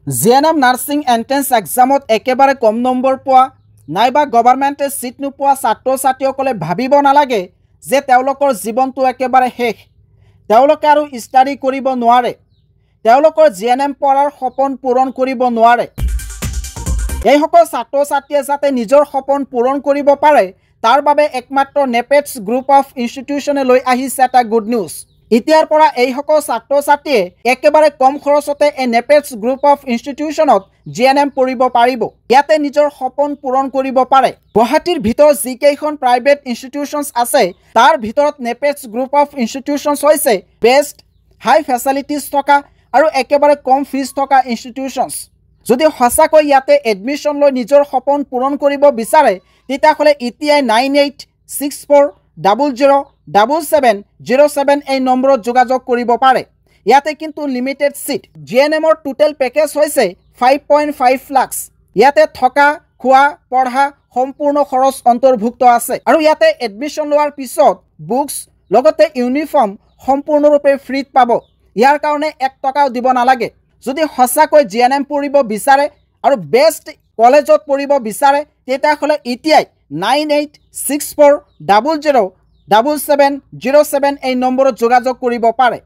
GNM nursing entrance এক্সামত একেবাৰে কম number পোৱা নাইবা গভৰ্ণমেণ্টে চিট নোপোৱা ছাত্ৰ ছাত্ৰীসকলে ভাবিব নালাগে যে তেওঁলোকৰ জীৱনটো একেবাৰে শেষ। তেওঁলোকে আৰু ষ্টাডি কৰিব নোৱাৰে, তেওঁলোকৰ জিএনএম পঢ়াৰ সপোন পূৰণ কৰিব নোৱাৰে। এইসকল ছাত্ৰ ছাত্ৰীয়ে যাতে নিজৰ সপোন পূৰণ কৰিব পাৰে তাৰ বাবে একমাত্ৰ নেপেটছ গ্ৰুপ অফ ইনষ্টিটিউশ্যনে লৈ আহিছে এটা গুড নিউজ। এতিয়াৰ পৰা এইসকল ছাত্ৰ ছাত্ৰীয়ে একেবাৰে কম খৰচতে এই নেপেটছ গ্ৰুপ অফ ইনষ্টিটিউশ্যনত জিএনএম পঢ়িব পাৰিব। ইয়াতে নিজৰ সপোন পূৰণ কৰিব পাৰে। গুৱাহাটীৰ ভিতৰত যিকেইখন প্ৰাইভেট ইনষ্টিটিউশ্যনছ আছে তাৰ ভিতৰত নেপেটছ গ্ৰুপ অফ ইনষ্টিটিউশ্যনছ হৈছে বেষ্ট, হাই ফেচিলিটিজ থকা আৰু একেবাৰে কম ফিজ থকা ইনষ্টিটিউশ্যনছ। যদি সঁচাকৈ ইয়াতে এডমিশ্যন লৈ নিজৰ সপোন পূৰণ কৰিব বিচাৰে তেতিয়াহ'লে এতিয়াই 9864007707 এই নম্বৰত যোগাযোগ কৰিব পাৰে। ইয়াতে কিন্তু লিমিটেড চিট। জিএনএমৰ টোটেল পেকেজ হৈছে 5.5 লাখ। ইয়াতে থকা খোৱা পঢ়া সম্পূৰ্ণ খৰচ অন্তৰ্ভুক্ত আছে আৰু ইয়াতে এডমিশ্যন লোৱাৰ পিছত বুকছ লগতে ইউনিফৰ্ম সম্পূৰ্ণৰূপে ফ্ৰীত পাব। ইয়াৰ কাৰণে 1 টকাও দিব নালাগে। যদি সঁচাকৈ জিএনএম পঢ়িব বিচাৰে আৰু বেষ্ট কলেজত পঢ়িব বিচাৰে তেতিয়াহ'লে এতিয়াই 9864007707 এই নম্বৰত যোগাযোগ কৰিব পাৰে।